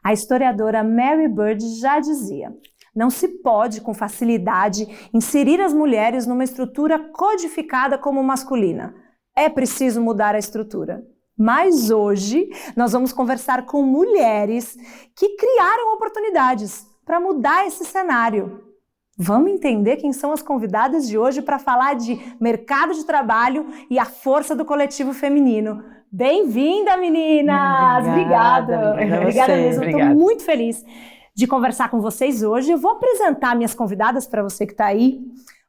A historiadora Mary Bird já dizia: não se pode, com facilidade, inserir as mulheres numa estrutura codificada como masculina. É preciso mudar a estrutura. Mas hoje nós vamos conversar com mulheres que criaram oportunidades para mudar esse cenário. Vamos entender quem são as convidadas de hoje para falar de mercado de trabalho e a força do coletivo feminino. Bem-vinda, meninas! Obrigada mesmo. Estou muito feliz de conversar com vocês hoje. Eu vou apresentar minhas convidadas para você que está aí.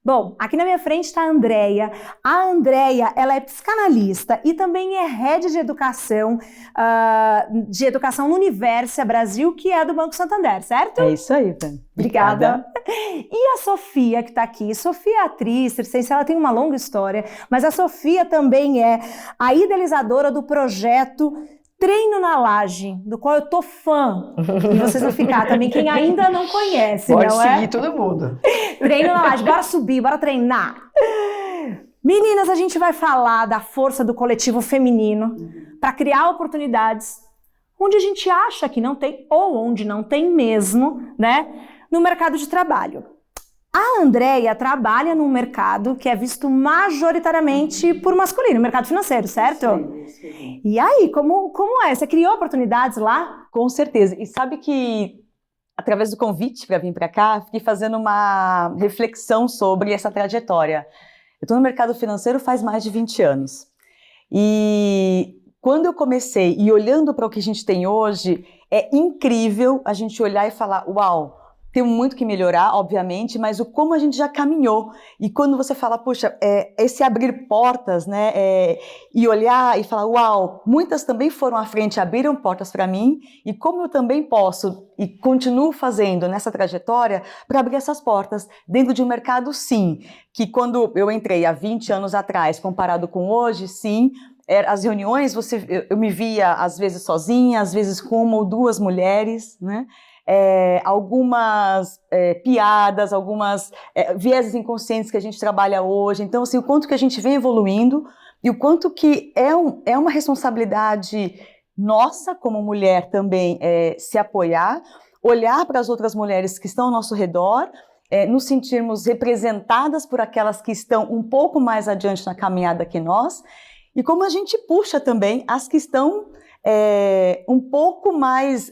Bom, aqui na minha frente está a Andréia. A Andréia, ela é psicanalista e também é head de educação no Universia Brasil, que é do Banco Santander, certo? É isso aí, Fran. Obrigada. E a Sofia, que está aqui. Sofia é atriz, circense, ela tem uma longa história, mas a Sofia também é a idealizadora do projeto Treino na Laje, do qual eu tô fã. E vocês vão ficar também, quem ainda não conhece, pode não seguir todo mundo. Treino na Laje, bora subir, bora treinar. Meninas, a gente vai falar da força do coletivo feminino para criar oportunidades onde a gente acha que não tem, ou onde não tem mesmo, né, no mercado de trabalho. A Andréia trabalha num mercado que é visto majoritariamente por masculino, mercado financeiro, certo? Sim. E aí, como é? Você criou oportunidades lá? Com certeza. E sabe que, através do convite para vir para cá, fiquei fazendo uma reflexão sobre essa trajetória. Eu estou no mercado financeiro faz mais de 20 anos. E quando eu comecei, e olhando para o que a gente tem hoje, é incrível a gente olhar e falar, uau, tem muito que melhorar, obviamente, mas o como a gente já caminhou. E quando você fala, puxa, esse abrir portas, né, e olhar e falar, uau, muitas também foram à frente, abriram portas para mim, e como eu também posso e continuo fazendo nessa trajetória para abrir essas portas dentro de um mercado, sim, que quando eu entrei há 20 anos atrás, comparado com hoje, sim, as reuniões, eu me via às vezes sozinha, às vezes com uma ou duas mulheres, né? Algumas piadas, algumas vieses inconscientes que a gente trabalha hoje. Então, assim, o quanto que a gente vem evoluindo e o quanto que é uma responsabilidade nossa como mulher também se apoiar, olhar para as outras mulheres que estão ao nosso redor, nos sentirmos representadas por aquelas que estão um pouco mais adiante na caminhada que nós, e como a gente puxa também as que estão um pouco mais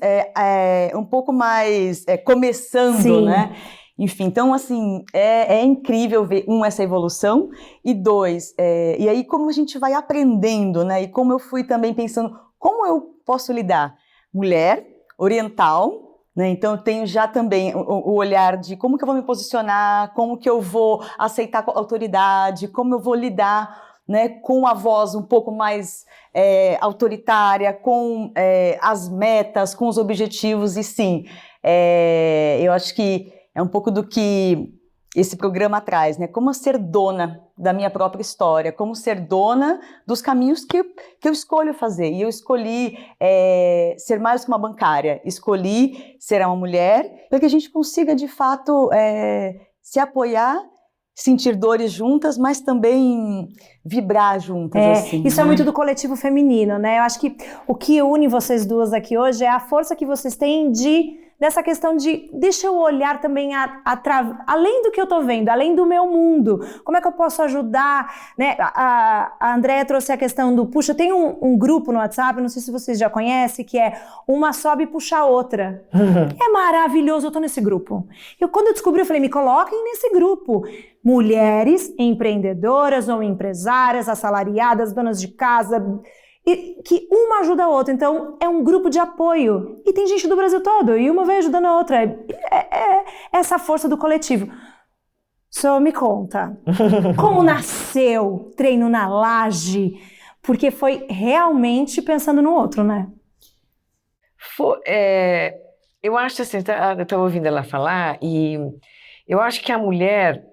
começando, sim, né? Enfim, então assim, é incrível ver, essa evolução, e dois, e aí como a gente vai aprendendo, né? E como eu fui também pensando, como eu posso lidar? Mulher, oriental, né? Então eu tenho já também o olhar de como que eu vou me posicionar, como que eu vou aceitar a autoridade, como eu vou lidar, né, com a voz um pouco mais autoritária, com as metas, com os objetivos, e sim, eu acho que é um pouco do que esse programa traz, né, como ser dona da minha própria história, como ser dona dos caminhos que eu escolho fazer, e eu escolhi ser mais que uma bancária, escolhi ser uma mulher, para que a gente consiga de fato se apoiar, sentir dores juntas, mas também vibrar juntas, assim. Isso, né? É muito do coletivo feminino, né? Eu acho que o que une vocês duas aqui hoje é a força que vocês têm dessa questão de, deixa eu olhar também além do que eu tô vendo, além do meu mundo, como é que eu posso ajudar, né? A Andréia trouxe a questão do, puxa, tem um grupo no WhatsApp, não sei se vocês já conhecem, que é uma sobe e puxa a outra. É maravilhoso, eu tô nesse grupo. Quando eu descobri, eu falei, me coloquem nesse grupo. Mulheres empreendedoras ou empresárias, assalariadas, donas de casa, e que uma ajuda a outra. Então é um grupo de apoio, e tem gente do Brasil todo, e uma vai ajudando a outra. Essa força do coletivo. Só me conta, como nasceu Treino na Laje? Porque foi realmente pensando no outro, né? Eu acho assim, eu estava ouvindo ela falar, e eu acho que a mulher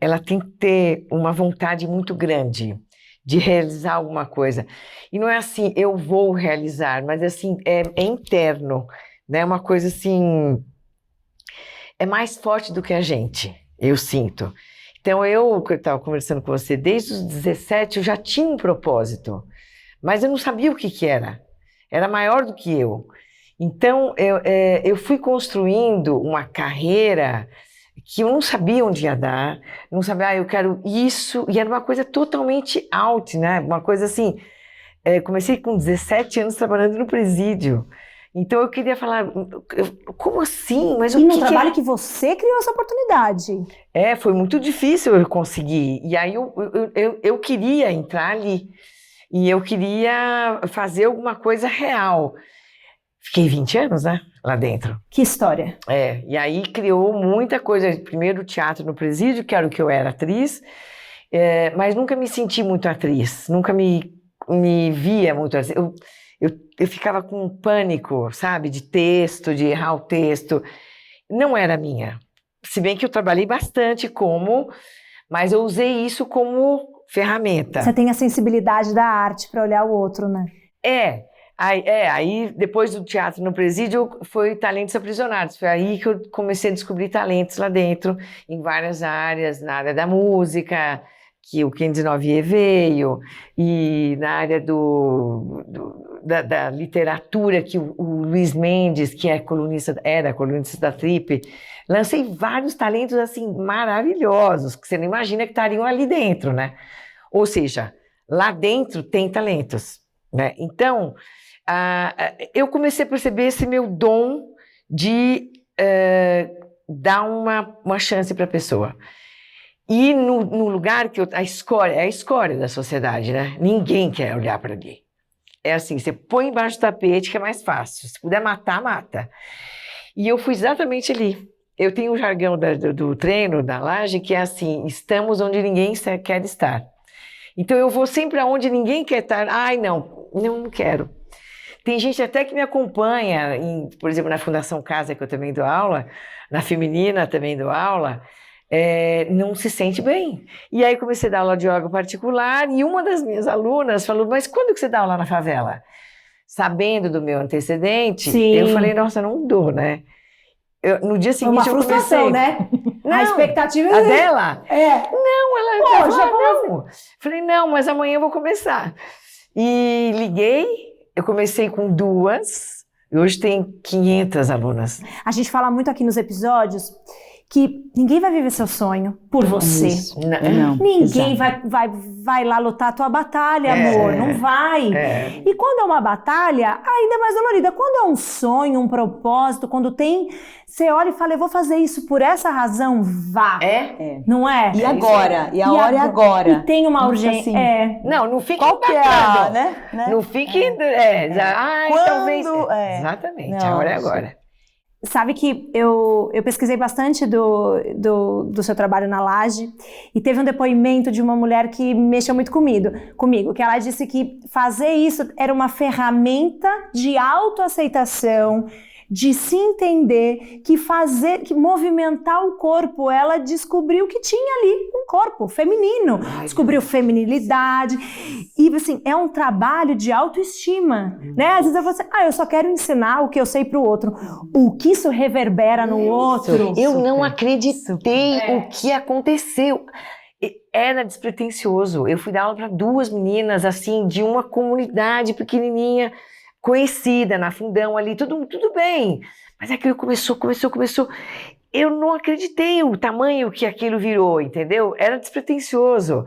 ela tem que ter uma vontade muito grande de realizar alguma coisa. E não é assim, eu vou realizar, mas assim, é interno, né? Uma coisa assim, é mais forte do que a gente, eu sinto. Então eu estava conversando com você, desde os 17 eu já tinha um propósito, mas eu não sabia o que era maior do que eu. Então, eu fui construindo uma carreira que eu não sabia onde ia dar, não sabia, eu quero isso, e era uma coisa totalmente out, né? Uma coisa assim, comecei com 17 anos trabalhando no presídio, então eu queria falar, como assim? Mas e no trabalho que você criou essa oportunidade. Foi muito difícil eu conseguir, e aí eu queria entrar ali, e eu queria fazer alguma coisa real. Fiquei 20 anos, né, lá dentro. Que história. E aí criou muita coisa. Primeiro teatro no presídio, que era o que eu era atriz, mas nunca me senti muito atriz, nunca me via muito atriz. Eu ficava com pânico, sabe, de texto, de errar o texto. Não era minha. Se bem que eu trabalhei bastante mas eu usei isso como ferramenta. Você tem a sensibilidade da arte para olhar o outro, né? Aí depois do teatro no presídio foi Talentos Aprisionados, foi aí que eu comecei a descobrir talentos lá dentro, em várias áreas, na área da música, que o Quem 19 veio, e na área da literatura, que o Luiz Mendes, que era colunista da Trip, lancei vários talentos assim maravilhosos, que você não imagina que estariam ali dentro, né? Ou seja, lá dentro tem talentos, né? Então, eu comecei a perceber esse meu dom de dar uma chance para a pessoa. E no lugar que a escória da sociedade, né? Ninguém quer olhar para ali. É assim, você põe embaixo do tapete que é mais fácil. Se puder matar, mata. E eu fui exatamente ali. Eu tenho um jargão do treino, da laje, que é assim, estamos onde ninguém quer estar. Então eu vou sempre aonde ninguém quer estar. Ai, não quero. Tem gente até que me acompanha, por exemplo, na Fundação Casa, que eu também dou aula, na Feminina também dou aula, não se sente bem. E aí comecei a dar aula de yoga particular e uma das minhas alunas falou, mas quando que você dá aula na favela? Sabendo do meu antecedente, Sim. Eu falei, nossa, não dou, né? No dia seguinte uma frustração, né? Não, a expectativa a dela? Não, ela não. Falei, não, mas amanhã eu vou começar. E liguei, eu comecei com 2, e hoje tem 500 alunas. A gente fala muito aqui nos episódios que ninguém vai viver seu sonho por você. Isso. Não. Ninguém vai lá lutar a tua batalha, amor. Não vai. E quando é uma batalha, ainda é mais dolorida. Quando é um sonho, um propósito, quando você olha e fala, eu vou fazer isso por essa razão, vá. Não é? E agora? E a hora é agora. E tem uma urgência. Assim, não fique qual que é, né? Não fique... talvez... Exatamente, a hora é agora. Sabe que eu pesquisei bastante do seu trabalho na Laje e teve um depoimento de uma mulher que mexeu muito comigo, que ela disse que fazer isso era uma ferramenta de autoaceitação, de se entender, que movimentar o corpo, ela descobriu que tinha ali um corpo feminino, descobriu feminilidade, e assim, é um trabalho de autoestima, né? Às vezes eu falo assim, eu só quero ensinar o que eu sei pro outro, o que isso reverbera no outro. Eu não acreditei o que aconteceu. Era despretensioso, eu fui dar aula para 2 meninas, assim, de uma comunidade pequenininha, conhecida, na Fundão ali, tudo bem, mas aquilo começou, eu não acreditei o tamanho que aquilo virou, entendeu? Era despretensioso.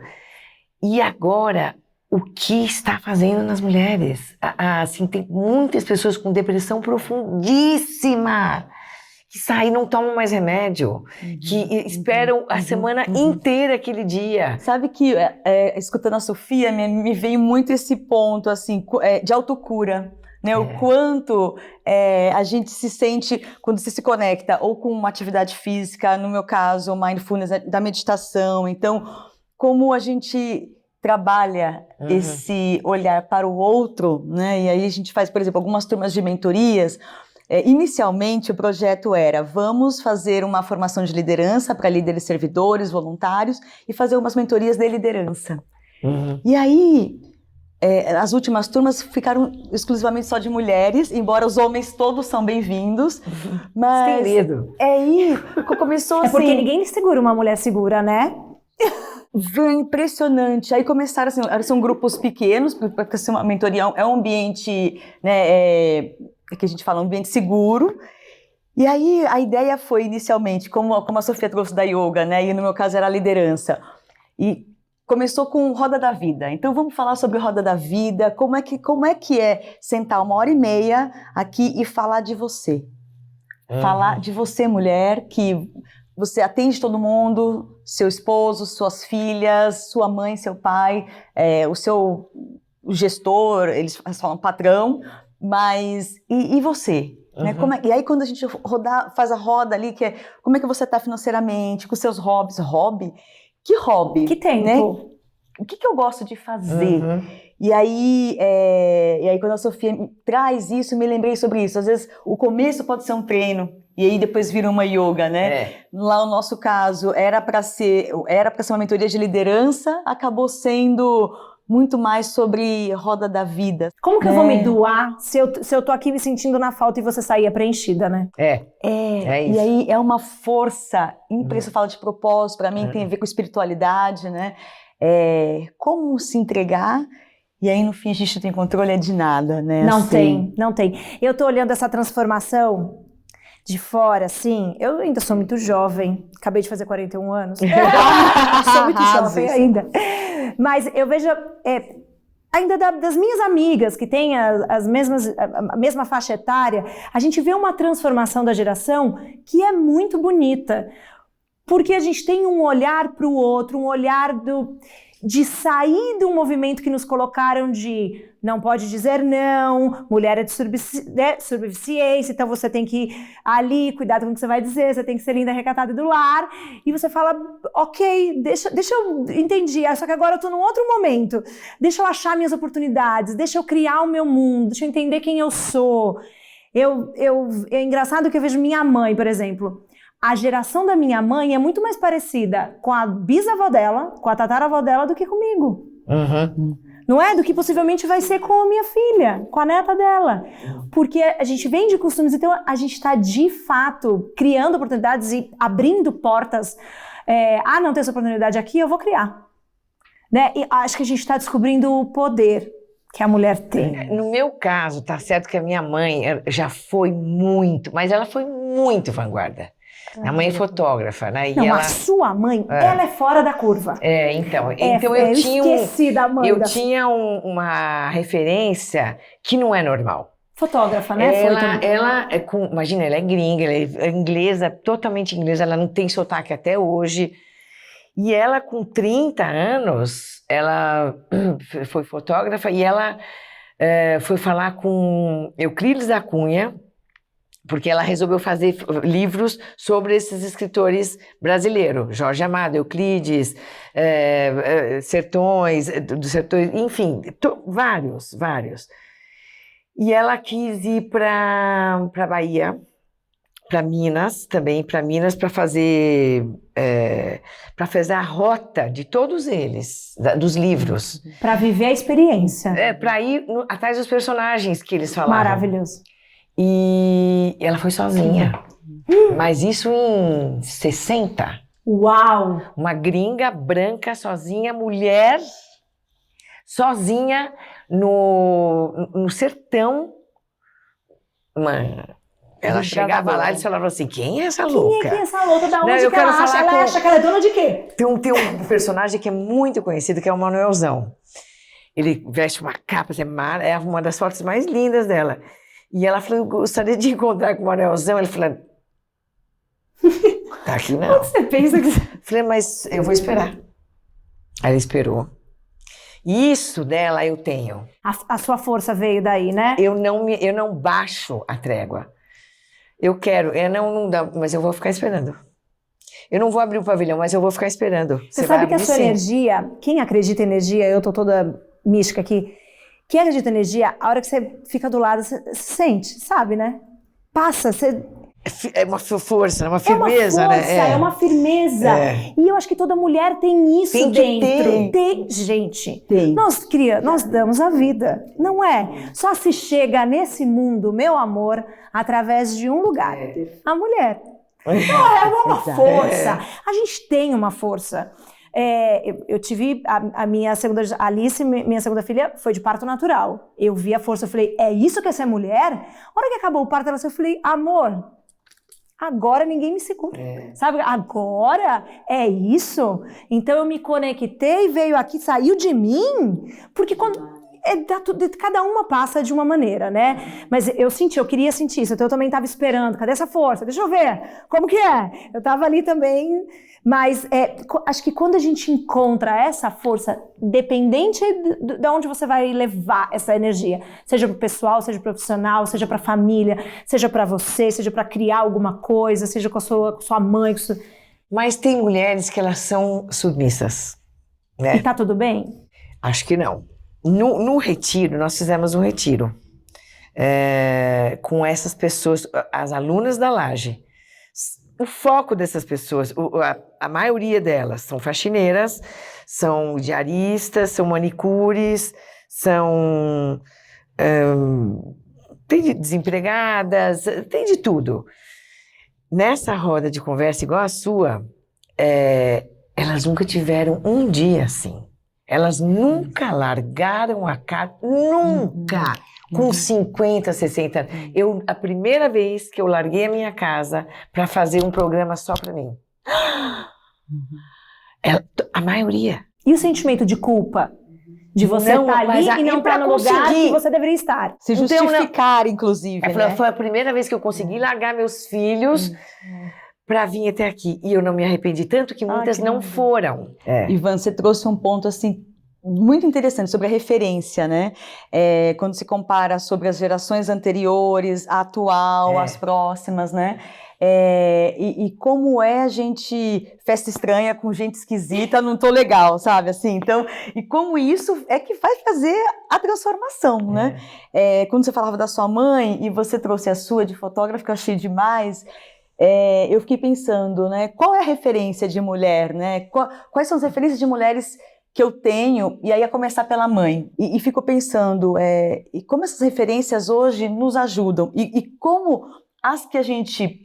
E agora, o que está fazendo nas mulheres? Assim, tem muitas pessoas com depressão profundíssima, que saem e não tomam mais remédio, que esperam a semana inteira aquele dia. Sabe que, escutando a Sofia, me veio muito esse ponto, assim, de autocura. Né, o quanto a gente se sente quando você se conecta ou com uma atividade física, no meu caso, mindfulness, da meditação. Então, como a gente trabalha esse olhar para o outro, né? E aí a gente faz, por exemplo, algumas turmas de mentorias. Inicialmente, o projeto era, vamos fazer uma formação de liderança para líderes servidores, voluntários, e fazer umas mentorias de liderança. E aí... as últimas turmas ficaram exclusivamente só de mulheres, embora os homens todos são bem-vindos, mas... Você tem medo. Aí começou assim... porque ninguém segura uma mulher segura, né? Foi impressionante. Aí começaram assim, são grupos pequenos, porque assim, uma mentoria é um ambiente, né, que a gente fala, um ambiente seguro. E aí a ideia foi inicialmente, como a Sofia trouxe da yoga, né? E no meu caso era a liderança. E começou com Roda da Vida. Então vamos falar sobre Roda da Vida, como é que é sentar 1h30 aqui e falar de você. Falar de você, mulher, que você atende todo mundo, seu esposo, suas filhas, sua mãe, seu pai, o seu gestor, eles falam patrão, mas e você? Né? E aí quando a gente faz a roda ali, que é como é que você está financeiramente, com seus hobbies, que hobby? Que tempo? Né? O que eu gosto de fazer? E aí quando a Sofia traz isso, me lembrei sobre isso. Às vezes o começo pode ser um treino, e aí depois vira uma yoga, né? Lá no nosso caso, era para ser uma mentoria de liderança, acabou sendo muito mais sobre Roda da Vida. Como que eu vou me doar se eu tô aqui me sentindo na falta e você saía preenchida, né? E aí é uma força impressionante. Fala de propósito, para mim tem a ver com espiritualidade, né? Como se entregar, e aí no fim a gente não tem controle de nada, né? Não assim. tem. Eu tô olhando essa transformação de fora, assim, eu ainda sou muito jovem, acabei de fazer 41 anos, sou muito jovem ainda, mas eu vejo ainda das minhas amigas que têm a mesma faixa etária, a gente vê uma transformação da geração que é muito bonita, porque a gente tem um olhar para o outro, um olhar de sair do movimento que nos colocaram de não pode dizer não, mulher é de subserviência, então você tem que ir ali, cuidado com o que você vai dizer, você tem que ser linda, recatada e do lar, e você fala, ok, deixa eu entendi, só que agora eu tô num outro momento, deixa eu achar minhas oportunidades, deixa eu criar o meu mundo, deixa eu entender quem eu sou. É engraçado que eu vejo minha mãe, por exemplo, a geração da minha mãe é muito mais parecida com a bisavó dela, com a tataravó dela, do que comigo. Não é? Do que possivelmente vai ser com a minha filha, com a neta dela. Porque a gente vem de costumes, então a gente está de fato criando oportunidades e abrindo portas. Não tem essa oportunidade aqui, eu vou criar. Né? E acho que a gente está descobrindo o poder que a mulher tem. No meu caso, tá certo que a minha mãe já foi muito, mas ela foi muito vanguarda. A mãe é fotógrafa, né? Não, a sua mãe, ela é fora da curva. Então eu tinha uma referência que não é normal. Fotógrafa, né? Imagina, ela é gringa, ela é inglesa, totalmente inglesa, ela não tem sotaque até hoje. E ela, com 30 anos, ela foi fotógrafa e ela foi falar com Euclides da Cunha, porque ela resolveu fazer livros sobre esses escritores brasileiros, Jorge Amado, Euclides, Sertões, enfim, vários. E ela quis ir para Bahia, para Minas, para fazer a rota de todos eles, dos livros. Para viver a experiência. Para ir atrás dos personagens que eles falavam. Maravilhoso. E ela foi sozinha, mas isso em 60. Uau! Uma gringa branca sozinha, mulher sozinha no sertão. Ela chegava lá e falava assim, quem é essa louca? Quem é essa louca? Da onde que ela acha? Ela acha que ela é dona de quê? Tem um personagem que é muito conhecido, que é o Manuelzão. Ele veste uma capa, é uma das fotos mais lindas dela. E ela falou, gostaria de encontrar com o Manuelzão. Ele falou, tá aqui não. Onde você pensa que... Falei, mas eu vou esperar. Aí ela esperou. Isso dela eu tenho. A sua força veio daí, né? Eu não baixo a trégua. Eu quero, não dá, mas eu vou ficar esperando. Eu não vou abrir o pavilhão, mas eu vou ficar esperando. Você sabe que a sua energia, quem acredita em energia, eu tô toda mística aqui, quem acredita em energia, a hora que você fica do lado, você sente, sabe, né? Passa, você... É uma força, uma firmeza, né? É uma firmeza. E eu acho que toda mulher tem isso dentro. Tem, gente. Tem. Nós damos a vida, não é? Só se chega nesse mundo, meu amor, através de um lugar. A mulher. Então, é uma força. A gente tem uma força. Eu tive a minha segunda, a Alice, minha segunda filha, foi de parto natural. Eu vi a força, eu falei, é isso que é ser mulher? A hora que acabou o parto, eu falei, amor, agora ninguém me segura, sabe? Agora é isso? Então eu me conectei, veio aqui, saiu de mim, porque quando... cada uma passa de uma maneira, né? Mas eu queria sentir isso, então eu também estava esperando, cadê essa força? Deixa eu ver, como que é? Eu estava ali também, mas acho que quando a gente encontra essa força, dependente de onde você vai levar essa energia, seja para o pessoal, seja profissional, seja para a família, seja para você, seja para criar alguma coisa, seja com a sua mãe. Mas tem mulheres que elas são submissas, né? E tá tudo bem? Acho que não. No retiro, nós fizemos um retiro com essas pessoas, as alunas da Laje. O foco dessas pessoas, a maioria delas são faxineiras, são diaristas, são manicures, são desempregadas, tem de tudo. Nessa roda de conversa igual a sua, elas nunca tiveram um dia assim. Elas nunca largaram a casa, nunca, com 50, 60 anos. A primeira vez que eu larguei a minha casa para fazer um programa só para mim. A maioria. E o sentimento de culpa? De você estar ali e não estar no lugar que você deveria estar. Se justificar, inclusive. Foi a primeira vez que eu consegui largar meus filhos para vir até aqui. E eu não me arrependi tanto que muitas não foram. Ivan, você trouxe um ponto assim muito interessante sobre a referência, né? Quando se compara sobre as gerações anteriores, a atual, as próximas, né? E como a gente festa estranha com gente esquisita, não tô legal, sabe? Assim, então, e como isso é que vai fazer a transformação, né? Quando você falava da sua mãe e você trouxe a sua de fotógrafa, que eu achei demais. Eu fiquei pensando, né, qual é a referência de mulher, né? Quais são as referências de mulheres que eu tenho? E aí a começar pela mãe. E fico pensando, e como essas referências hoje nos ajudam? E como as que a gente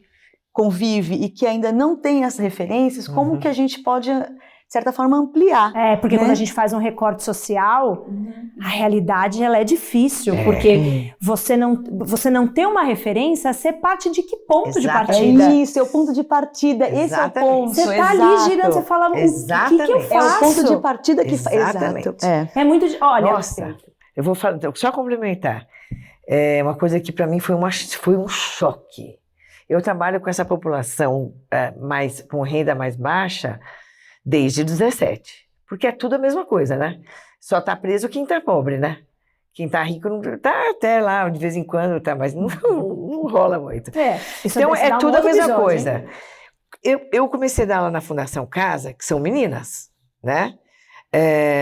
convive e que ainda não tem essas referências, como que a gente pode, de certa forma, ampliar? Porque né? Quando a gente faz um recorte social, a realidade ela é difícil, porque você não ter uma referência, você parte de que ponto de partida? Isso, é o ponto de partida, esse é o ponto. Você tá ali girando, você fala, o que eu faço? É o ponto de partida que faz. Exatamente. É muito, olha... Nossa, eu vou só complementar. Uma coisa que para mim foi um choque. Eu trabalho com essa população com renda mais baixa desde 17, porque é tudo a mesma coisa, né? Só tá preso quem tá pobre, né? Quem tá rico não tá até lá, de vez em quando tá, mas não rola muito. Então é tudo a mesma coisa. Eu comecei a dar aula na Fundação Casa, que são meninas, né?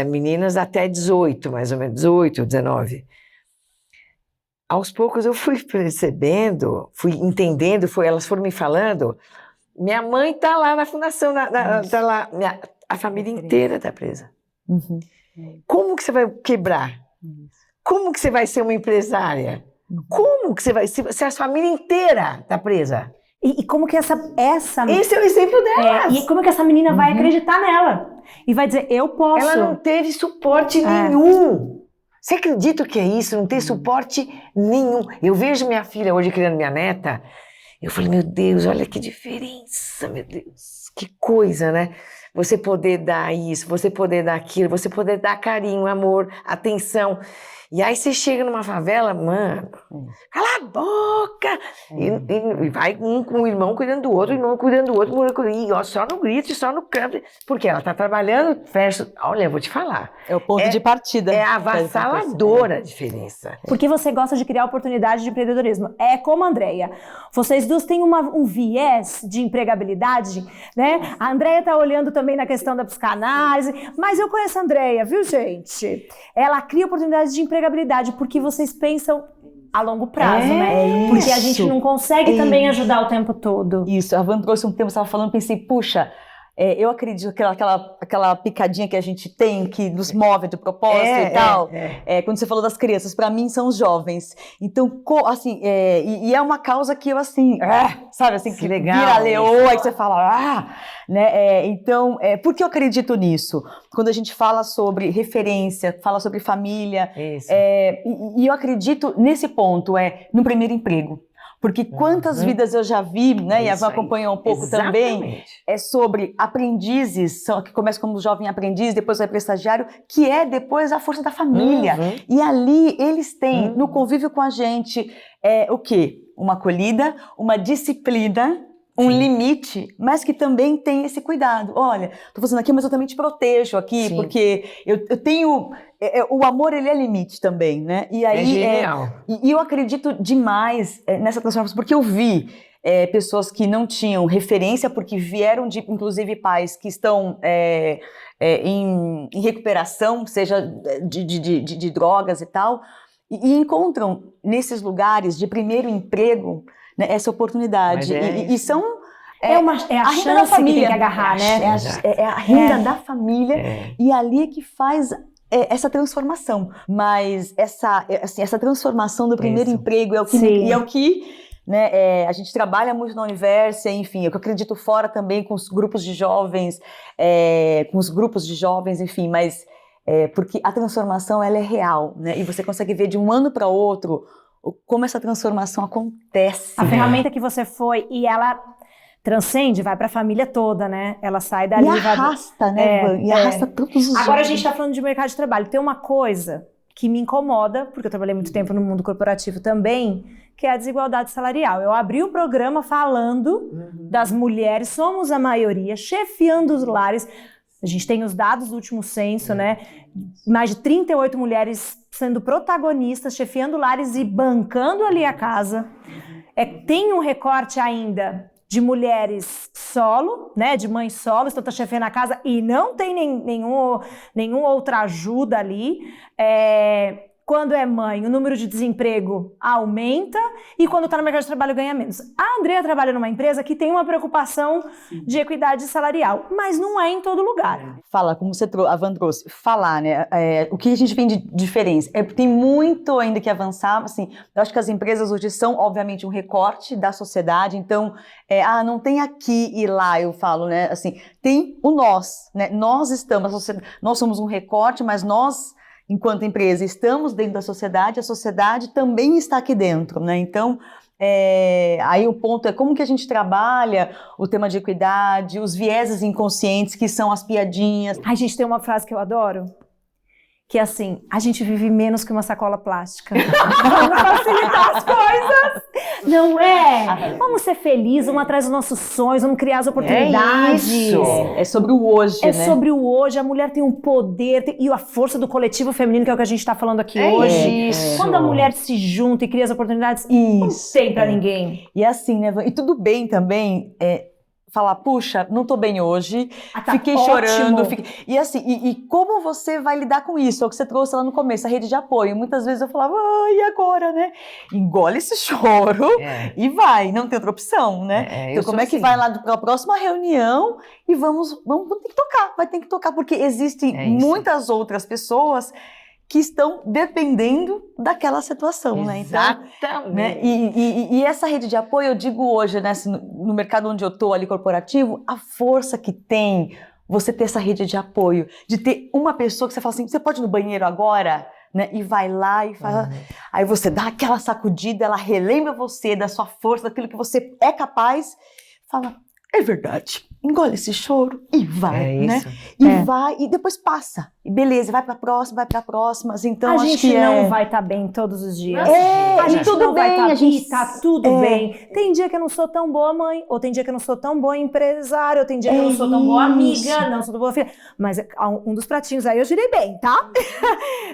Meninas até 18, mais ou menos, 18, 19. Aos poucos eu fui percebendo, fui entendendo, elas foram me falando, minha mãe tá lá na fundação, tá lá, a família inteira tá presa. Como que você vai quebrar? Como que você vai ser uma empresária? Como que você vai, se a família inteira tá presa? E como que essa... Esse é o exemplo dela. E como que essa menina vai acreditar nela? E vai dizer, eu posso. Ela não teve suporte nenhum. Você acredita o que é isso? Não ter suporte nenhum. Eu vejo minha filha hoje criando minha neta, eu falei, meu Deus, olha que diferença, meu Deus, que coisa, né? Você poder dar isso, você poder dar aquilo, você poder dar carinho, amor, atenção. E aí você chega numa favela, mano, cala a boca! E vai um com o irmão cuidando do outro, o irmão cuidando do outro, e ó, só no grito, só no canto. Porque ela tá trabalhando, fecha. Olha, eu vou te falar. É o ponto de partida. É avassaladora a diferença. Porque você gosta de criar oportunidade de empreendedorismo. É como a Andréia. Vocês duas têm um viés de empregabilidade, né? A Andréia tá olhando também na questão da psicanálise, mas eu conheço a Andréia, viu, gente? Ela cria oportunidades de empregabilidade porque vocês pensam a longo prazo, né? Porque a gente não consegue também ajudar o tempo todo. Isso, a Van trouxe um tempo, você estava falando, pensei, puxa, eu acredito que aquela picadinha que a gente tem, que nos move de propósito e tal, quando você falou das crianças, para mim são os jovens. Então, assim, e é uma causa que eu, assim, sabe, assim, que legal, vira leoa, e que você fala, né? Então, por que eu acredito nisso? Quando a gente fala sobre referência, fala sobre família, e eu acredito nesse ponto, no primeiro emprego. Porque quantas vidas eu já vi, né, e a Van acompanhou um pouco também, sobre aprendizes, que começam como jovem aprendiz, depois vai para estagiário, que é depois a força da família. E ali eles têm, no convívio com a gente, o quê? Uma acolhida, uma disciplina, um limite, mas que também tem esse cuidado. Olha, tô fazendo aqui, mas eu também te protejo aqui, porque eu tenho... o amor, ele é limite também, né? E aí, genial. E eu acredito demais nessa transformação, porque eu vi pessoas que não tinham referência, porque vieram de, inclusive, pais que estão em recuperação, seja de drogas e tal, e encontram nesses lugares de primeiro emprego, né, essa oportunidade. E são... É a chance que tem que agarrar, né? É a renda da família, e ali é que faz essa transformação. Mas essa transformação do primeiro emprego é o que né, a gente trabalha muito na Universi, enfim, eu acredito fora também com os grupos de jovens, enfim, mas porque a transformação, ela é real, né? E você consegue ver de um ano para outro como essa transformação acontece. A ferramenta que você foi, e ela transcende, vai para a família toda, né? Ela sai dali. E arrasta, né, e arrasta todos os Agora a gente está falando de mercado de trabalho. Tem uma coisa que me incomoda, porque eu trabalhei muito tempo no mundo corporativo também, que é a desigualdade salarial. Eu abri o programa falando das mulheres, somos a maioria, chefiando os lares. A gente tem os dados do último censo, né? Mais de 38 mulheres sendo protagonistas, chefiando lares e bancando ali a casa. Tem um recorte ainda de mulheres solo, né? De mães solo, estão chefiando a casa e não tem nenhuma outra ajuda ali. Quando é mãe, o número de desemprego aumenta e quando está no mercado de trabalho ganha menos. A Andrea trabalha numa empresa que tem uma preocupação de equidade salarial, mas não é em todo lugar. Fala, como a Van trouxe, falar, né? O que a gente vê de diferença? Tem muito ainda que avançar, assim, eu acho que as empresas hoje são, obviamente, um recorte da sociedade, então, não tem aqui e lá, eu falo, né? Assim, tem o nós, né? Nós somos um recorte, mas nós, enquanto empresa, estamos dentro da sociedade, a sociedade também está aqui dentro, né? Então, aí o ponto é como que a gente trabalha o tema de equidade, os vieses inconscientes, que são as piadinhas. A gente tem uma frase que eu adoro, que é assim, a gente vive menos que uma sacola plástica. Vamos facilitar as coisas, não é? Vamos ser felizes, vamos atrás dos nossos sonhos, vamos criar as oportunidades. Isso. É sobre o hoje, né? É sobre o hoje, a mulher tem um poder, e a força do coletivo feminino, que é o que a gente está falando aqui hoje. Isso. Quando a mulher se junta e cria as oportunidades, não tem pra ninguém. E assim, né, e tudo bem também, falar, puxa, não tô bem hoje, fiquei chorando. E assim, e como você vai lidar com isso? É o que você trouxe lá no começo, a rede de apoio. Muitas vezes eu falava, e agora, né? Engole esse choro e vai, não tem outra opção, né? Então como é que vai lá para a próxima reunião e vamos ter que tocar, vai ter que tocar, porque existem muitas outras pessoas que estão dependendo daquela situação, né? Exatamente. Então, né? E essa rede de apoio, eu digo hoje, né, no mercado onde eu estou ali corporativo, a força que tem você ter essa rede de apoio, de ter uma pessoa que você fala assim, você pode ir no banheiro agora? Né? E vai lá e fala, aí você dá aquela sacudida, ela relembra você da sua força, daquilo que você é capaz, fala, é verdade, engole esse choro e vai, né? E vai, e depois passa. E beleza, vai pra próxima. Então, a acho gente que não vai estar bem todos os dias. A gente tudo não bem, vai a gente tá tudo bem. Tem dia que eu não sou tão boa mãe, ou tem dia que eu não sou tão boa empresária, ou tem dia que eu não sou tão boa amiga, não sou tão boa filha. Mas um dos pratinhos aí eu girei bem, tá?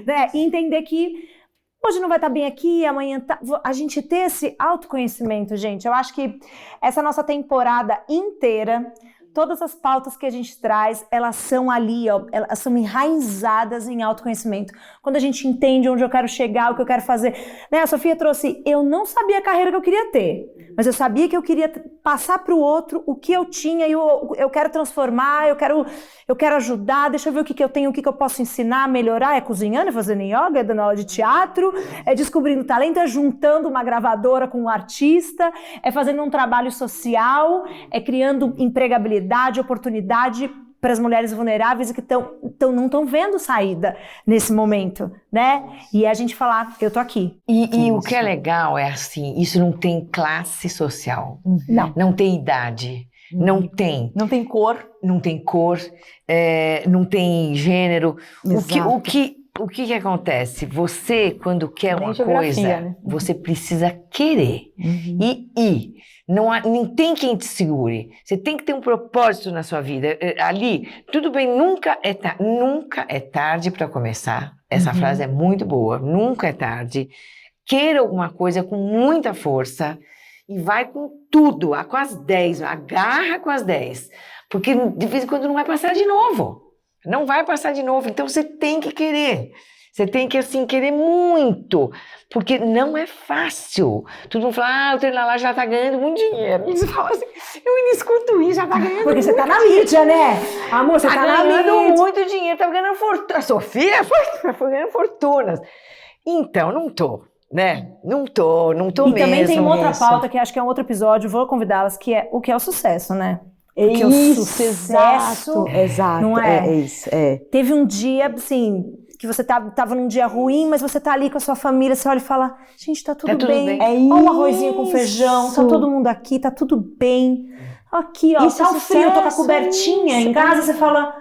Né? E entender que hoje não vai estar bem aqui, amanhã tá... A gente ter esse autoconhecimento, gente, eu acho que essa nossa temporada inteira todas as pautas que a gente traz, elas são ali, ó, elas são enraizadas em autoconhecimento. Quando a gente entende onde eu quero chegar, o que eu quero fazer. Né, a Sofia trouxe, eu não sabia a carreira que eu queria ter, mas eu sabia que eu queria passar para o outro o que eu tinha e eu quero transformar, eu quero ajudar, deixa eu ver o que eu tenho, o que eu posso ensinar, melhorar, é cozinhando, é fazendo yoga, é dando aula de teatro, é descobrindo talento, é juntando uma gravadora com um artista, é fazendo um trabalho social, é criando empregabilidade, oportunidade para as mulheres vulneráveis que não estão vendo saída nesse momento, né? E a gente falar, eu tô aqui. E o que é legal é assim, isso não tem classe social, não tem idade, não tem cor, não tem gênero. O que acontece? Você, quando quer uma coisa, né? você precisa querer e não tem quem te segure. Você tem que ter um propósito na sua vida. Ali, tudo bem, nunca é tarde para começar. Essa frase é muito boa. Nunca é tarde. Queira alguma coisa com muita força e vai com tudo, com as 10, agarra com as 10. Porque de vez em quando não vai passar de novo. Não vai passar de novo. Então você tem que querer. Você tem que, assim, querer muito, porque não é fácil. Todo mundo fala, o Trelala já tá ganhando muito dinheiro. E você fala assim, eu ainda escuto isso, já tá ganhando porque você tá na mídia, né? Amor, você tá ganhando muito dinheiro, tá ganhando fortuna. A Sofia foi ganhando fortunas. Então, não tô, né? Não tô mesmo. E também tem uma outra pauta, que acho que é um outro episódio, vou convidá-las, que é o que é o sucesso, né? Porque isso, o sucesso, exato, não é? É isso, é. Teve um dia, assim, que você tava num dia ruim, mas você tá ali com a sua família, você olha e fala, gente, tá tudo bem. Olha o arrozinho com feijão, tá todo mundo aqui, tá tudo bem. Aqui, ó, tá o frio, eu tô com a cobertinha em casa, você fala,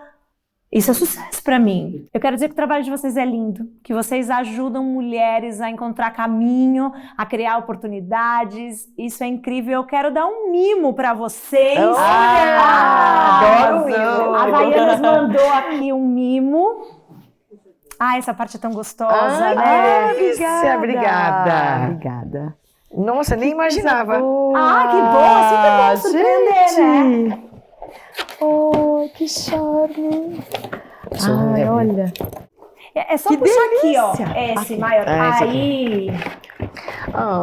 isso é sucesso pra mim. Eu quero dizer que o trabalho de vocês é lindo, que vocês ajudam mulheres a encontrar caminho, a criar oportunidades, isso é incrível. Eu quero dar um mimo pra vocês. Adoro o mimo. A Havaianas mandou aqui um mimo. Essa parte é tão gostosa, né? Obrigada. Nossa, nem imaginava. Que bom, sempre é bom surpreender, né? Que charme. Olha. É só puxar aqui, ó. Esse maior. Aí.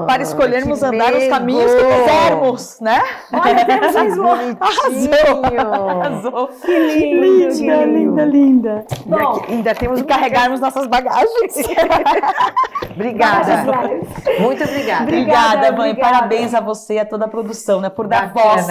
Para escolhermos andar os caminhos que quisermos, né? Olha, temos mesmo. Arrasou. Que lindo. Linda. Bom, ainda temos que carregarmos nossas bagagens. Obrigada. Muito obrigada. Obrigada, mãe. Parabéns a você e a toda a produção, né? Por dar voz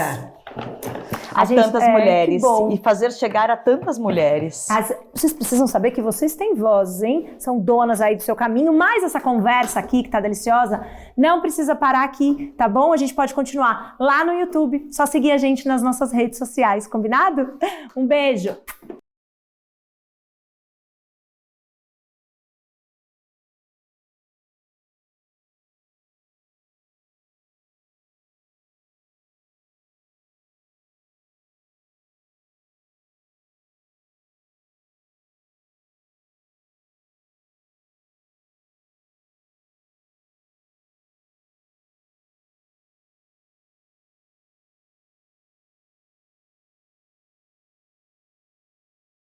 a tantas mulheres e fazer chegar a tantas mulheres. Vocês precisam saber que vocês têm vozes, hein? São donas aí do seu caminho, mas essa conversa aqui que tá deliciosa, não precisa parar aqui, tá bom? A gente pode continuar lá no YouTube, só seguir a gente nas nossas redes sociais, combinado? Um beijo!